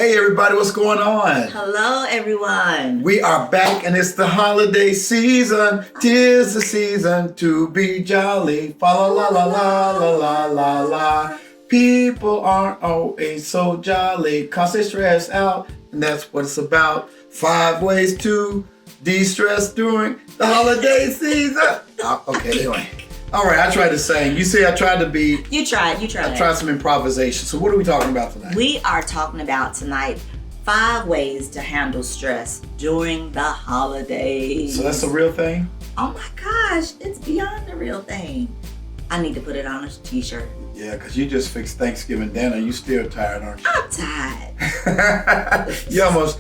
Hey everybody, what's going on? Hello everyone. We are back and it's the holiday season. 'Tis the season to be jolly. Fa la la la la la la la la. People aren't always so jolly 'cause they stress out, and that's what it's about. 5 ways to de-stress during the holiday season. Okay, anyway. All right, I tried to sing. You see, I tried to be... You tried. I tried some improvisation. So what are we talking about tonight? We are talking about tonight 5 ways to handle stress during the holidays. So that's a real thing? Oh my gosh, it's beyond the real thing. I need to put it on a t-shirt. Yeah, because you just fixed Thanksgiving dinner. You still tired, aren't you? I'm tired. Y'all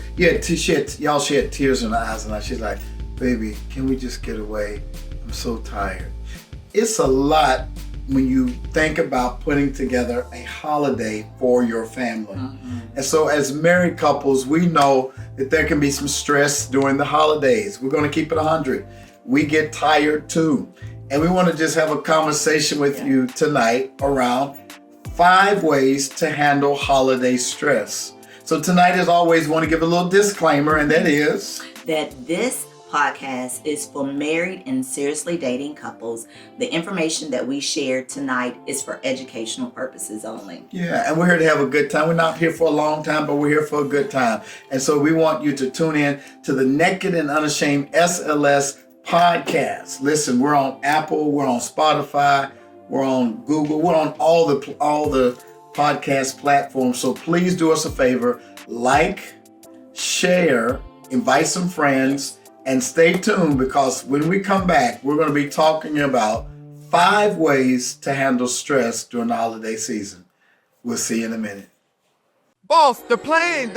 she had tears in her eyes, and she's like, baby, can we just get away? I'm so tired. It's a lot when you think about putting together a holiday for your family. Mm-hmm. And so as married couples, we know that there can be some stress during the holidays. We're going to keep it 100. We get tired too. And we want to just have a conversation with you tonight around 5 ways to handle holiday stress. So tonight, as always, we want to give a little disclaimer, and that is... that this podcast is for married and seriously dating couples. The information that we share tonight is for educational purposes only. Yeah, and we're here to have a good time. We're not here for a long time, but we're here for a good time. And so we want you to tune in to the Naked and Unashamed SLS podcast. Listen, we're on Apple, we're on Spotify, we're on Google, we're on all the podcast platforms. So please do us a favor, like, share, invite some friends, and stay tuned, because when we come back, we're going to be talking about 5 ways to handle stress during the holiday season. We'll see you in a minute. Boss, the plane!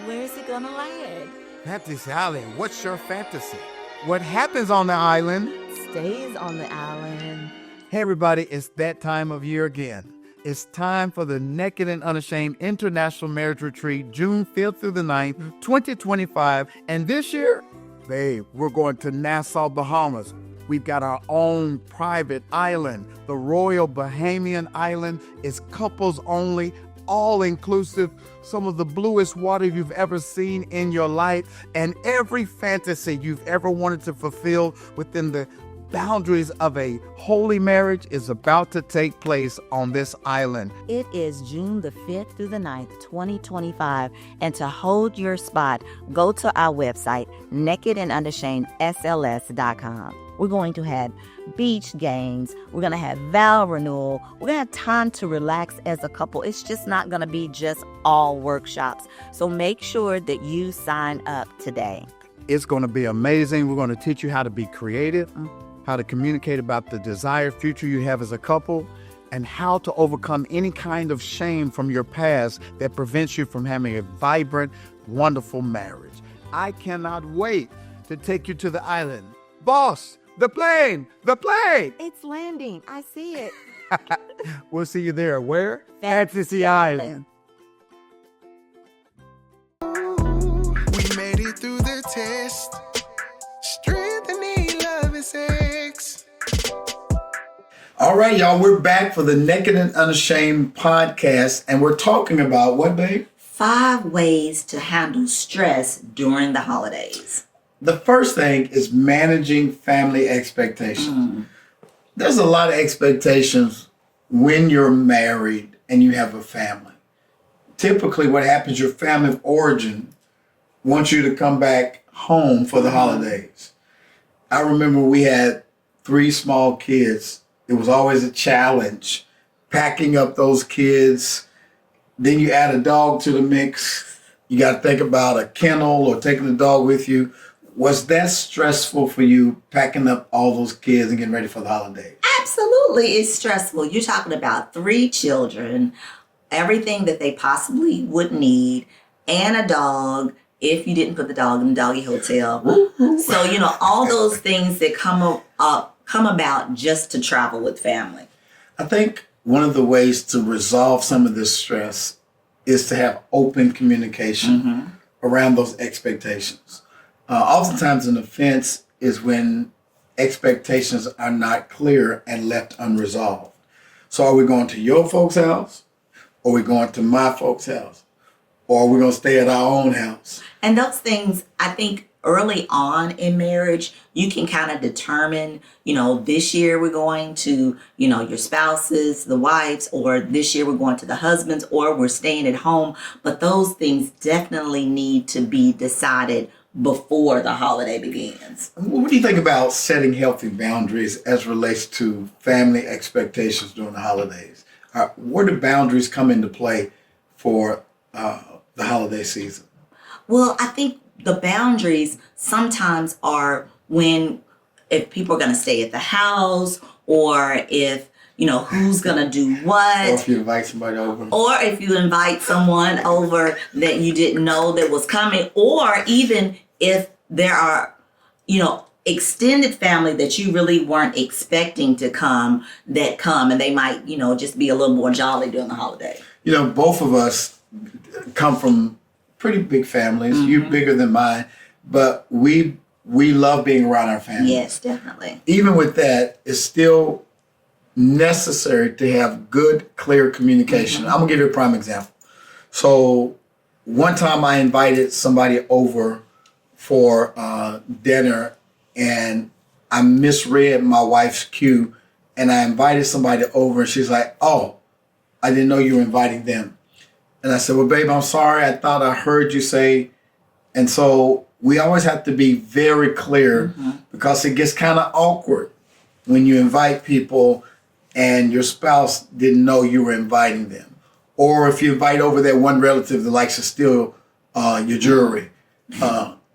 Where's it gonna land? Fantasy Island, what's your fantasy? What happens on the island? Stays on the island. Hey everybody, it's that time of year again. It's time for the Naked and Unashamed International Marriage Retreat, June 5th through the 9th, 2025. And this year, babe, we're going to Nassau, Bahamas. We've got our own private island. The Royal Bahamian Island is couples only, all inclusive, some of the bluest water you've ever seen in your life, and every fantasy you've ever wanted to fulfill within the boundaries of a holy marriage is about to take place on this island. It is June the 5th through the 9th, 2025. And to hold your spot, go to our website, nakedandunashamedSLS.com. We're going to have beach games. We're going to have vow renewal. We're going to have time to relax as a couple. It's just not going to be just all workshops. So make sure that you sign up today. It's going to be amazing. We're going to teach you how to be creative, how to communicate about the desired future you have as a couple, and how to overcome any kind of shame from your past that prevents you from having a vibrant, wonderful marriage. I cannot wait to take you to the island. Boss, the plane! It's landing. I see it. We'll see you there. Where? Fantasy Island. We made it through the test. Strength and need, love and sex. All right, y'all, we're back for the Naked and Unashamed podcast, and we're talking about what, babe? 5 ways to handle stress during the holidays. The first thing is managing family expectations. There's a lot of expectations when you're married and you have a family. Typically what happens, your family of origin wants you to come back home for the holidays. I remember we had 3 small kids. It was always a challenge packing up those kids. Then you add a dog to the mix. You got to think about a kennel or taking the dog with you. Was that stressful for you, packing up all those kids and getting ready for the holidays? Absolutely, it's stressful. You're talking about 3 children, everything that they possibly would need, and a dog if you didn't put the dog in the doggy hotel. So, all those things that come about just to travel with family. I think one of the ways to resolve some of this stress is to have open communication around those expectations. Oftentimes an offense is when expectations are not clear and left unresolved. So are we going to your folks' house or are we going to my folks' house? or we're going to stay at our own house. And those things, I think early on in marriage, you can kind of determine, this year we're going to, your spouses, the wives, or this year we're going to the husbands, or we're staying at home. But those things definitely need to be decided before the holiday begins. What do you think about setting healthy boundaries as relates to family expectations during the holidays? Where do boundaries come into play for the holiday season? Well, I think the boundaries sometimes are if people are going to stay at the house, or if, who's going to do what. Or if you invite somebody over. Or if you invite someone over that you didn't know that was coming, or even if there are, extended family that you really weren't expecting to come, and they might, just be a little more jolly during the holiday. Both of us come from pretty big families. Mm-hmm. You're bigger than mine, but we love being around our family. Yes, definitely. Even with that, it's still necessary to have good, clear communication. Mm-hmm. I'm gonna give you a prime example. So one time I invited somebody over for dinner, and I misread my wife's cue, and I invited somebody over, and she's like, "Oh, I didn't know you were inviting them." And I said, "Well, babe, I'm sorry. I thought I heard you say." And so we always have to be very clear, because it gets kind of awkward when you invite people and your spouse didn't know you were inviting them. Or if you invite over that one relative that likes to steal your jewelry.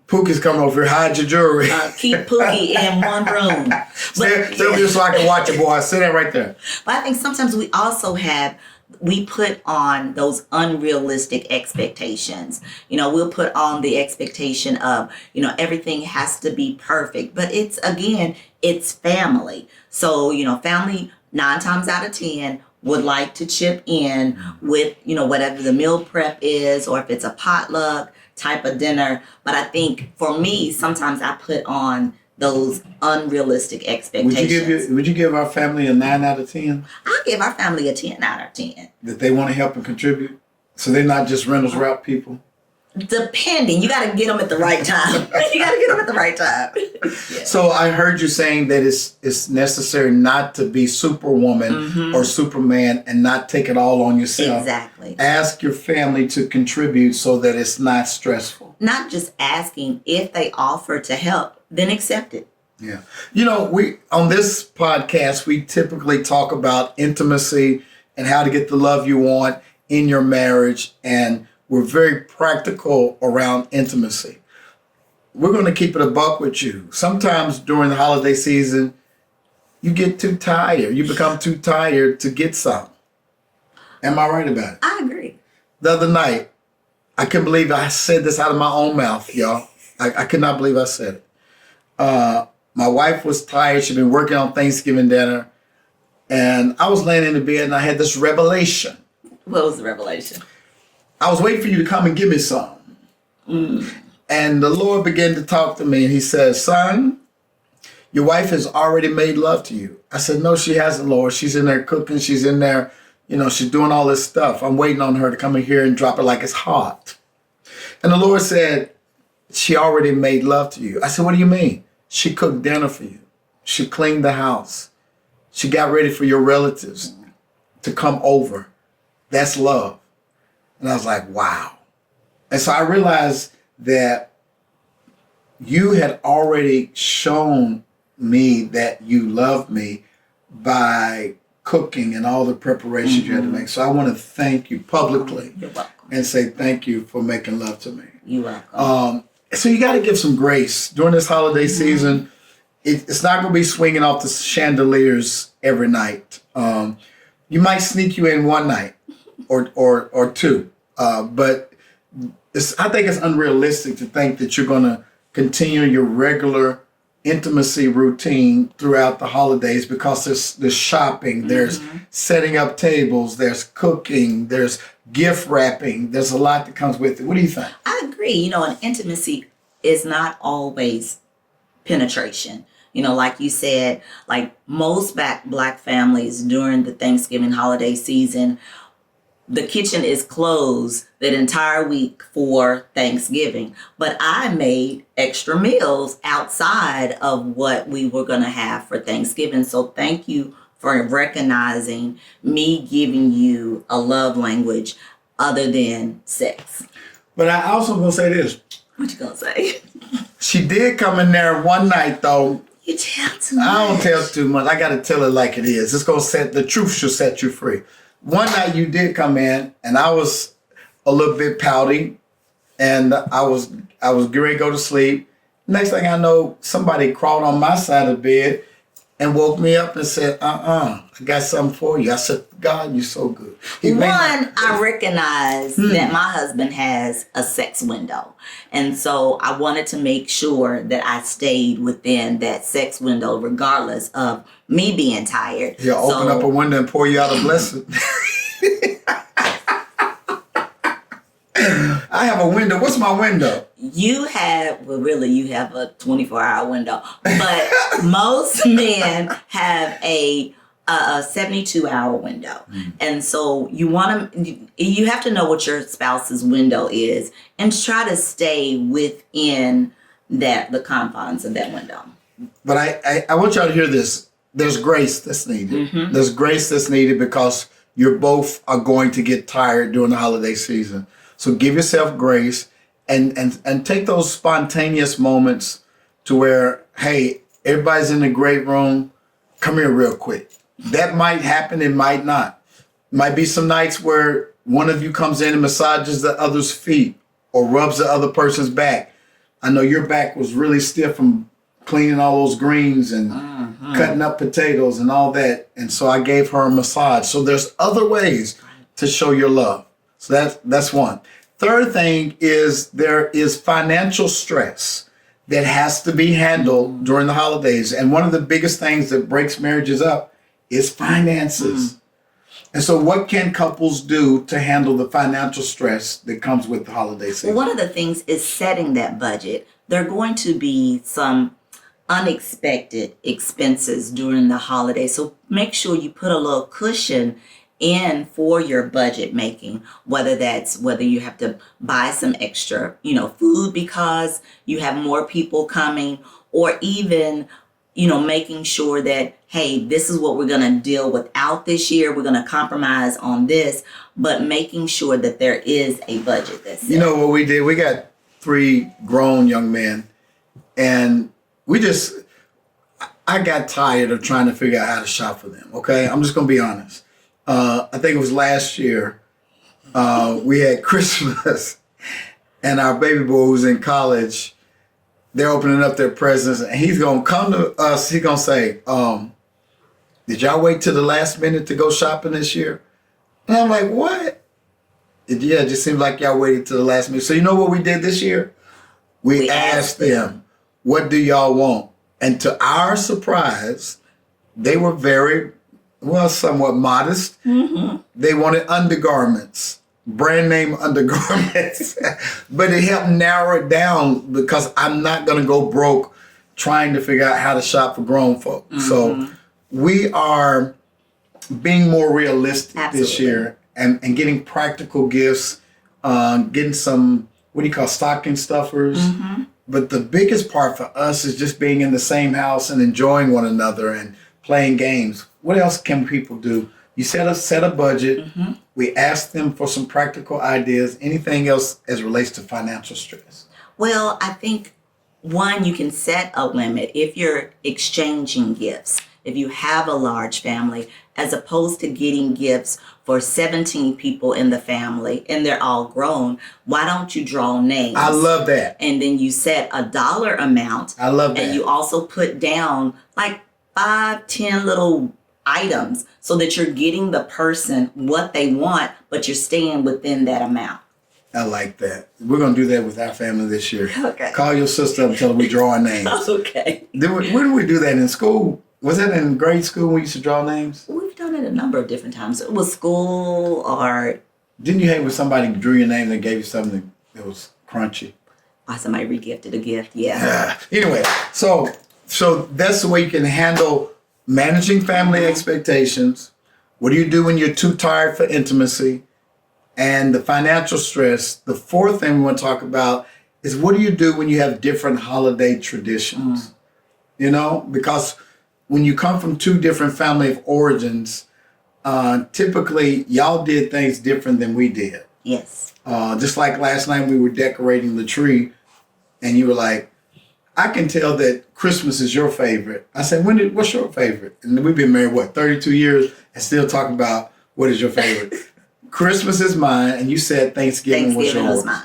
Pookie's coming over here, hide your jewelry. Keep Pookie in one room. Stay over here so I can watch it, boy. Sit there right there. But I think sometimes we put on those unrealistic expectations. We'll put on the expectation of, everything has to be perfect. But it's family. So, family 9 times out of 10 would like to chip in with, whatever the meal prep is, or if it's a potluck type of dinner. But I think for me, sometimes I put on those unrealistic expectations. Would you give our family a 9 out of 10? I'll give our family a 10 out of 10. That they want to help and contribute? So they're not just Reynolds Wrap people? Depending. You got to get them at the right time. Yeah. So I heard you saying that it's necessary not to be Superwoman or Superman and not take it all on yourself. Exactly. Ask your family to contribute so that it's not stressful. Not just asking. If they offer to help, then accept it. Yeah. We on this podcast, we typically talk about intimacy and how to get the love you want in your marriage, and we're very practical around intimacy. We're going to keep it a buck with you. Sometimes during the holiday season, you get too tired. You become too tired to get some. Am I right about it? I agree. The other night, I couldn't believe I said this out of my own mouth, y'all. I could not believe I said it. My wife was tired. She'd been working on Thanksgiving dinner. And I was laying in the bed and I had this revelation. What was the revelation? I was waiting for you to come and give me some. And the Lord began to talk to me, and he says, "Son, your wife has already made love to you." I said, "No, she hasn't, Lord. She's in there cooking. She's in there, she's doing all this stuff. I'm waiting on her to come in here and drop it like it's hot." And the Lord said, "She already made love to you." I said, "What do you mean?" "She cooked dinner for you. She cleaned the house. She got ready for your relatives to come over. That's love." And I was like, wow. And so I realized that you had already shown me that you loved me by cooking and all the preparations you had to make. So I want to thank you publicly. You're welcome. And say thank you for making love to me. You're welcome. So you got to give some grace during this holiday season. It's not going to be swinging off the chandeliers every night. You might sneak you in one night or two, but I think it's unrealistic to think that you're going to continue your regular intimacy routine throughout the holidays, because there's shopping, there's setting up tables, there's cooking, there's gift wrapping. There's a lot that comes with it. What do you think? I agree. An intimacy is not always penetration. Like you said, like most black families during the Thanksgiving holiday season, the kitchen is closed that entire week for Thanksgiving. But I made extra meals outside of what we were going to have for Thanksgiving. So thank you for recognizing me giving you a love language other than sex. But I also gonna say this. What you gonna say? She did come in there one night though. You tell too much. I don't tell too much. I gotta tell it like it is. It's gonna set the truth should set you free. One night you did come in and I was a little bit pouty and I was getting ready to go to sleep. Next thing I know, somebody crawled on my side of the bed and woke me up and said, I got something for you. I said, God, you're so good. I recognize that my husband has a sex window. And so I wanted to make sure that I stayed within that sex window regardless of me being tired. He'll open up a window and pour you out a blessing. I have a window. What's my window? You have a 24-hour window. But most men have a 72-hour window. And so you have to know what your spouse's window is and try to stay within the confines of that window. But I want y'all to hear this. There's grace that's needed. Mm-hmm. There's grace that's needed because you both are going to get tired during the holiday season. So give yourself grace and take those spontaneous moments to where, hey, everybody's in the great room. Come here real quick. That might happen. It might not. Might be some nights where one of you comes in and massages the other's feet or rubs the other person's back. I know your back was really stiff from cleaning all those greens and cutting up potatoes and all that. And so I gave her a massage. So there's other ways to show your love. So that's one. Third thing is there is financial stress that has to be handled during the holidays. And one of the biggest things that breaks marriages up is finances. And so what can couples do to handle the financial stress that comes with the holiday season? Well, one of the things is setting that budget. There are going to be some unexpected expenses during the holiday. So make sure you put a little cushion in for your budget making, whether you have to buy some extra, food because you have more people coming, or even, making sure that, hey, this is what we're going to deal without this year. We're going to compromise on this, but making sure that there is a budget that's set. You know what we did? We got 3 grown young men and I got tired of trying to figure out how to shop for them. Okay. I'm just going to be honest. I think it was last year, we had Christmas and our baby boy who's in college, they're opening up their presents and he's going to come to us. He's going to say, did y'all wait till the last minute to go shopping this year? And I'm like, what? It just seems like y'all waited till the last minute. So you know what we did this year? We asked them, what do y'all want? And to our surprise, they were somewhat modest. Mm-hmm. They wanted undergarments, brand name undergarments. But it helped narrow it down because I'm not going to go broke trying to figure out how to shop for grown folk. Mm-hmm. So we are being more realistic this year and getting practical gifts, getting some, stocking stuffers. Mm-hmm. But the biggest part for us is just being in the same house and enjoying one another and playing games. What else can people do? You set a budget. Mm-hmm. We ask them for some practical ideas. Anything else as it relates to financial stress? Well, I think, one, you can set a limit if you're exchanging gifts. If you have a large family, as opposed to getting gifts for 17 people in the family and they're all grown, why don't you draw names? I love that. And then you set a dollar amount. I love that. And you also put down like 5, 10 little items so that you're getting the person what they want, but you're staying within that amount. I like that. We're going to do that with our family this year. Okay. Call your sister up and tell her we're drawing names. Okay. Where do we do that in school? Was that in grade school when we used to draw names? We've done it a number of different times. It was school or... Didn't you hate when somebody drew your name and gave you something that was crunchy? Or somebody regifted a gift, yeah. Anyway, so that's the way you can handle managing family expectations. What do you do when you're too tired for intimacy? and the financial stress. The fourth thing we want to talk about is what do you do when you have different holiday traditions? You know, because when you come from two different family of origins, typically y'all did things different than we did. Yes. Just like last night we were decorating the tree and you were like, I can tell that Christmas is your favorite. I said, what's your favorite? And we've been married, 32 years and still talking about what is your favorite. Christmas is mine, and you said Thanksgiving was yours. Was mine.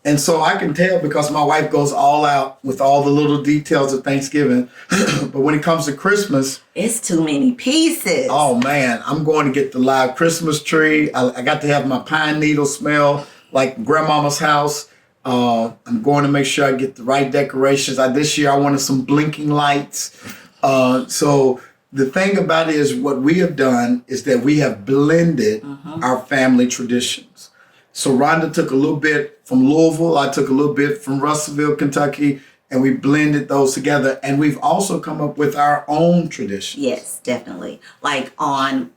And so I can tell because my wife goes all out with all the little details of Thanksgiving. But when it comes to Christmas, it's too many pieces. Oh man, I'm going to get the live Christmas tree. I got to have my pine needle smell like grandmama's house. I'm going to make sure I get the right decorations. This year I wanted some blinking lights. So the thing about it is what we have done is that we have blended our family traditions. So Rhonda took a little bit from Louisville. I took a little bit from Russellville, Kentucky, and we blended those together. And we've also come up with our own traditions. Yes, definitely. Like on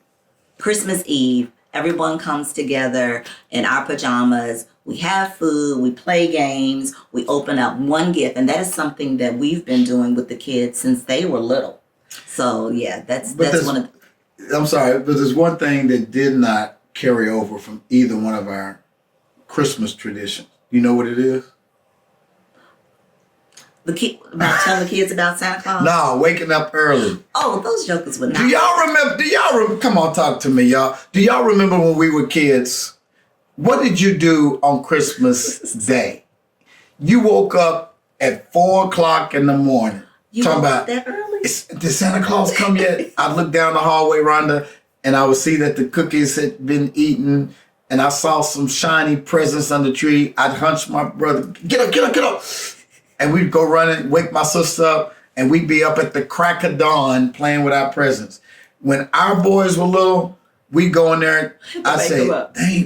Christmas Eve, everyone comes together in our pajamas. We have food, we play games, we open up one gift. And that is something that we've been doing with the kids since they were little. So yeah, that's one of the... I'm sorry, but there's one thing that did not carry over from either one of our Christmas traditions. You know what it is? About telling the kids about Santa Claus? No, waking up early. Oh, those jokers would not. Do y'all remember? Come on, talk to me, y'all. Do y'all remember when we were kids? What did you do on Christmas Day? You woke up at 4 o'clock in the morning. You woke up that early? Did Santa Claus come yet? I'd look down the hallway, Rhonda, and I would see that the cookies had been eaten, and I saw some shiny presents on the tree. I'd hunch my brother, get up. And we'd go running, wake my sister up, and we'd be up at the crack of dawn playing with our presents. When our boys were little, we'd go in there, I'd say,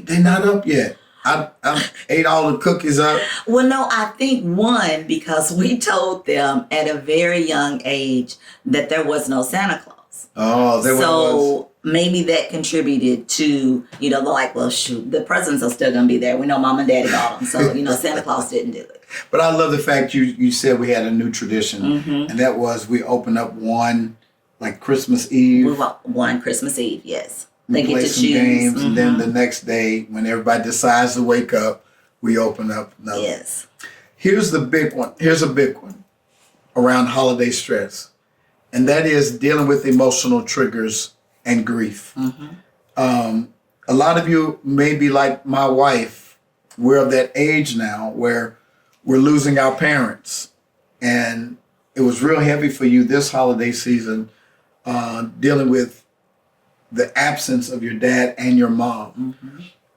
they not up yet. I ate all the cookies up. Well, no, I think one, because we told them at a very young age that there was no Santa Claus. Oh, there was. So maybe that contributed to, they're like, well, shoot, the presents are still going to be there. We know mom and daddy got them. So, Santa Claus didn't do it. But I love the fact you said we had a new tradition. And that was we opened up one, like Christmas Eve. One Christmas Eve, yes. We play some games, and then the next day, when everybody decides to wake up, we open up another. Yes. Here's the big one. Here's a big one around holiday stress, and that is dealing with emotional triggers and grief. A lot of you may be like my wife. We're of that age now where we're losing our parents, and it was real heavy for you this holiday season, dealing with the absence of your dad and your mom.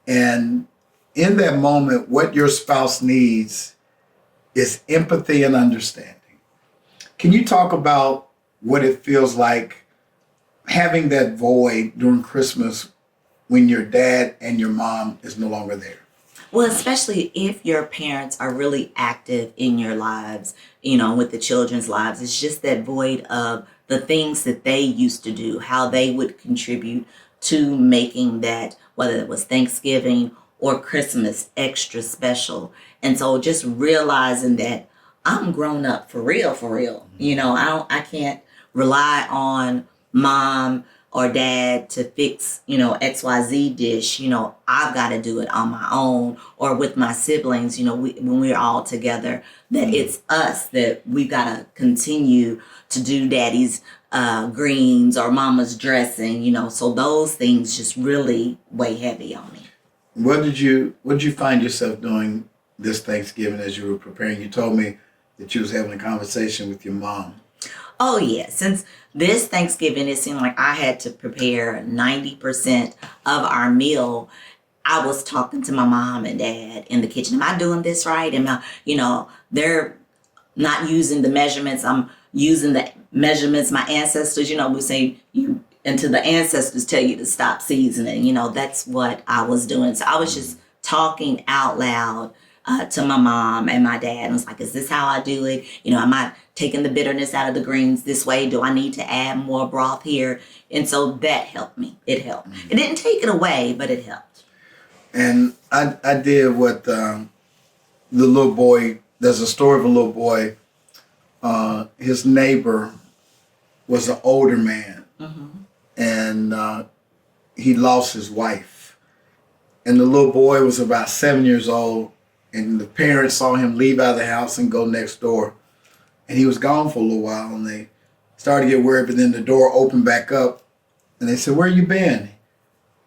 And in that moment, what your spouse needs is empathy and understanding. Can you talk about what it feels like having that void during Christmas when your dad and your mom is no longer there? Well, especially if your parents are really active in your lives, with the children's lives, it's just that void of the things that they used to do, how they would contribute to making that, whether it was Thanksgiving or Christmas, extra special. And so just realizing that I'm grown up for real. I can't rely on mom or dad to fix, XYZ dish. I've got to do it on my own, or with my siblings, when we're all together, that it's us that we've got to continue to do daddy's greens or mama's dressing, so those things just really weigh heavy on me. What did you find yourself doing this Thanksgiving as you were preparing? You told me that you was having a conversation with your mom. Oh, yeah. Since this Thanksgiving, it seemed like I had to prepare 90% of our meal. I was talking to my mom and dad in the kitchen. Am I doing this right? They're not using the measurements. I'm using the measurements my ancestors, we say until the ancestors tell you to stop seasoning. That's what I was doing. So I was just talking out loud to my mom and my dad. And I was like, is this how I do it? Am I taking the bitterness out of the greens this way? Do I need to add more broth here? And so that helped me. It helped. It didn't take it away, but it helped. And I did what the little boy, there's a story of a little boy, his neighbor was an older man, and he lost his wife. And the little boy was about 7 years old, and the parents saw him leave out of the house and go next door. And he was gone for a little while, and they started to get worried, but then the door opened back up, and they said, "Where you been?"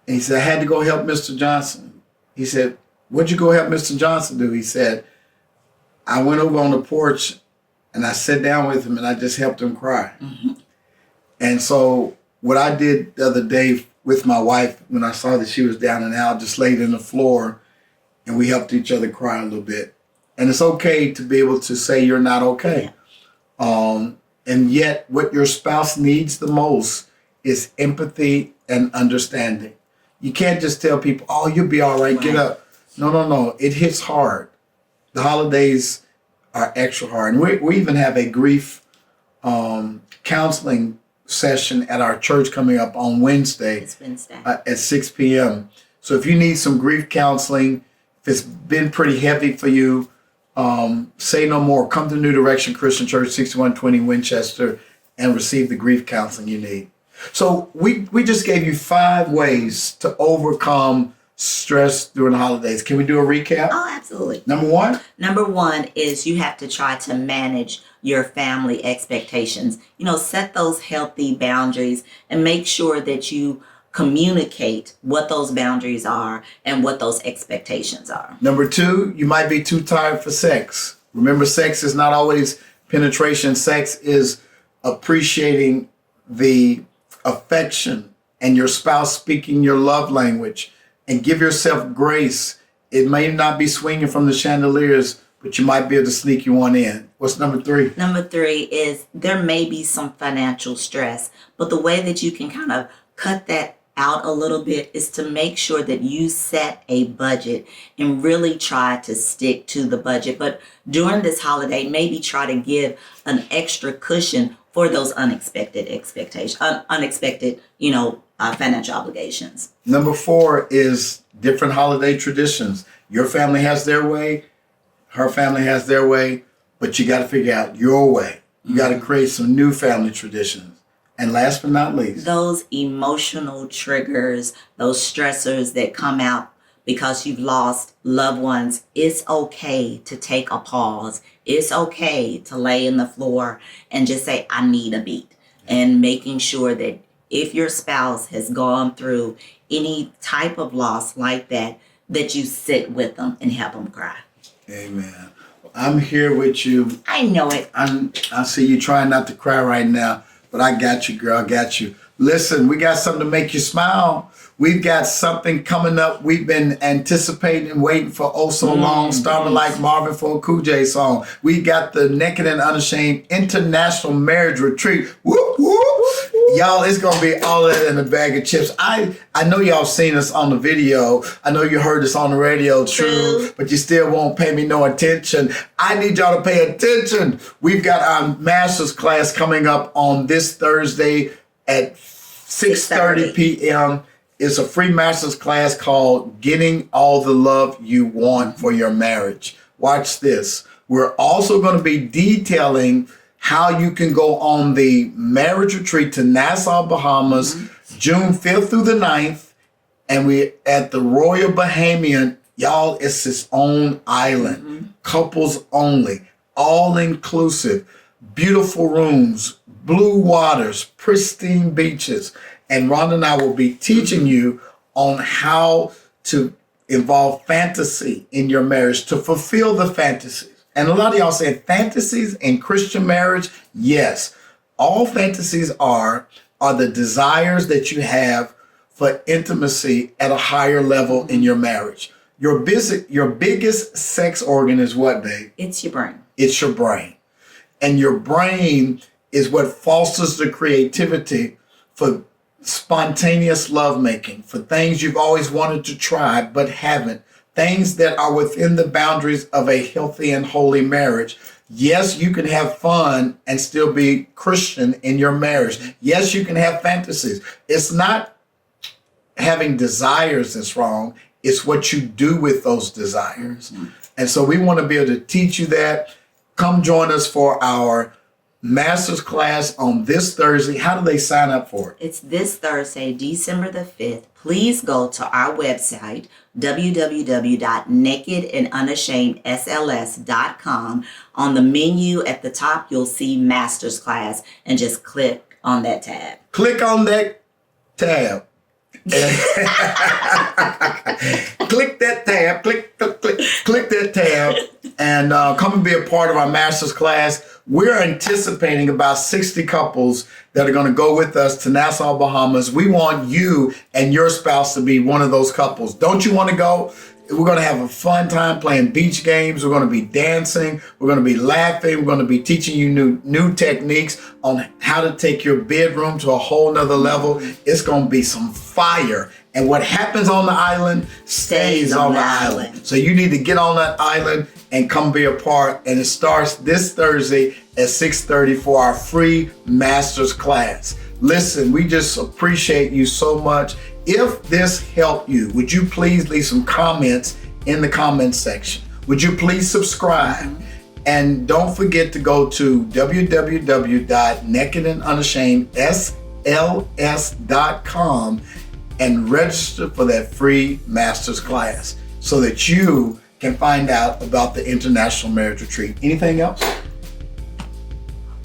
And he said, "I had to go help Mr. Johnson." He said, "What'd you go help Mr. Johnson do?" He said, "I went over on the porch and I sat down with him and I just helped him cry." And so what I did the other day with my wife, when I saw that she was down and out, just laid on the floor and we helped each other cry a little bit. And it's okay to be able to say you're not okay. And yet what your spouse needs the most is empathy and understanding. You can't just tell people, "Oh, you'll be all right, get up." No. It hits hard. The holidays are extra hard. And we even have a grief counseling session at our church coming up on Wednesday. It's Wednesday. At 6 p.m. So if you need some grief counseling, if it's been pretty heavy for you, say no more. Come to New Direction Christian Church, 6120 Winchester, and receive the grief counseling you need. So we just gave you 5 ways to overcome stress during the holidays. Can we do a recap? Oh, absolutely. Number 1? Number 1 is you have to try to manage your family expectations. Set those healthy boundaries and make sure that you communicate what those boundaries are and what those expectations are. Number 2, you might be too tired for sex. Remember, sex is not always penetration. Sex is appreciating the affection and your spouse speaking your love language, and give yourself grace. It may not be swinging from the chandeliers, but you might be able to sneak you one in. What's number 3? Number 3 is there may be some financial stress, but the way that you can kind of cut that out a little bit is to make sure that you set a budget and really try to stick to the budget. But during this holiday, maybe try to give an extra cushion for those unexpected expectations, financial obligations. Number 4 is different holiday traditions. Your family has their way, her family has their way, but you got to figure out your way. You got to create some new family traditions. And last but not least, those emotional triggers, those stressors that come out because you've lost loved ones, it's okay to take a pause. It's okay to lay in the floor and just say, "I need a beat." And making sure that if your spouse has gone through any type of loss like that, that you sit with them and help them cry. Amen. I'm here with you. I know it. I see you trying not to cry right now, but I got you, girl. I got you. Listen, we got something to make you smile. We've got something coming up we've been anticipating and waiting for oh so long, starting like Marvin for a Cool J song. We got the Naked and Unashamed International Marriage Retreat. Whoop, whoop. Y'all, it's going to be all that in a bag of chips. I know y'all seen us on the video. I know you heard us on the radio, true, but you still won't pay me no attention. I need y'all to pay attention. We've got our master's class coming up on this Thursday at 6:30 p.m. It's a free master's class called Getting All the Love You Want for Your Marriage. Watch this. We're also going to be detailing how you can go on the marriage retreat to Nassau, Bahamas, June 5th through the 9th. And we're at the Royal Bahamian. Y'all, it's its own island. Couples only. All inclusive. Beautiful rooms. Blue waters. Pristine beaches. And Rhonda and I will be teaching you on how to involve fantasy in your marriage to fulfill the fantasies. And a lot of y'all say fantasies in Christian marriage. Yes, all fantasies are the desires that you have for intimacy at a higher level in your marriage. Your biggest sex organ is what, babe? It's your brain. It's your brain. And your brain is what fosters the creativity for spontaneous lovemaking, for things you've always wanted to try but haven't, things that are within the boundaries of a healthy and holy marriage. Yes, you can have fun and still be Christian in your marriage. Yes, you can have fantasies. It's not having desires that's wrong. It's what you do with those desires. And so we want to be able to teach you that. Come join us for our master's class on this Thursday. How do they sign up for it? It's this Thursday, December the 5th. Please go to our website, www.nakedandunashamedSLS.com. On the menu at the top, you'll see master's class, and just click on that tab. Click on that tab. Click that tab. Click that tab, and come and be a part of our master's class. We're anticipating about 60 couples that are going to go with us to Nassau, Bahamas. We want you and your spouse to be one of those couples. Don't you want to go? We're going to have a fun time playing beach games. We're going to be dancing. We're going to be laughing. We're going to be teaching you new techniques on how to take your bedroom to a whole nother level. It's going to be some fire. And what happens on the island stays on the island. So you need to get on that island and come be a part. And it starts this Thursday at 6:30 for our free master's class. Listen, we just appreciate you so much. If this helped you, would you please leave some comments in the comments section? Would you please subscribe? And don't forget to go to www.nakedandunashamedSLS.com and register for that free master's class so that you can find out about the International Marriage Retreat. Anything else?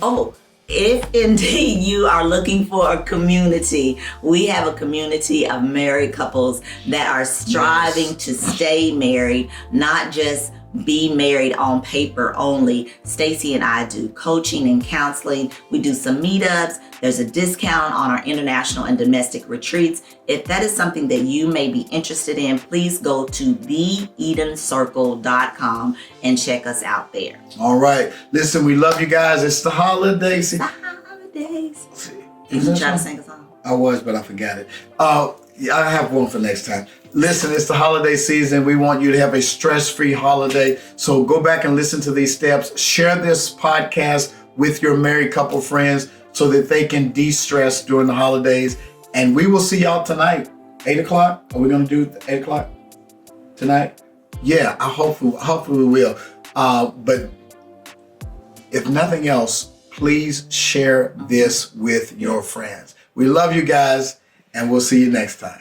Oh, if indeed you are looking for a community, we have a community of married couples that are striving to stay married, not just be married on paper only. Stacy and I do coaching and counseling. We do some meetups. There's a discount on our international and domestic retreats. If that is something that you may be interested in, please go to theedencircle.com and check us out there. All right. Listen, we love you guys. It's the holidays. The holidays. Did you try to sing a song? I was, but I forgot it. Yeah, I have one for next time. Listen, it's the holiday season. We want you to have a stress-free holiday. So go back and listen to these steps. Share this podcast with your married couple friends so that they can de-stress during the holidays. And we will see y'all tonight, 8 o'clock. Are we going to do 8 o'clock tonight? Yeah, hopefully we will. But if nothing else, please share this with your friends. We love you guys, and we'll see you next time.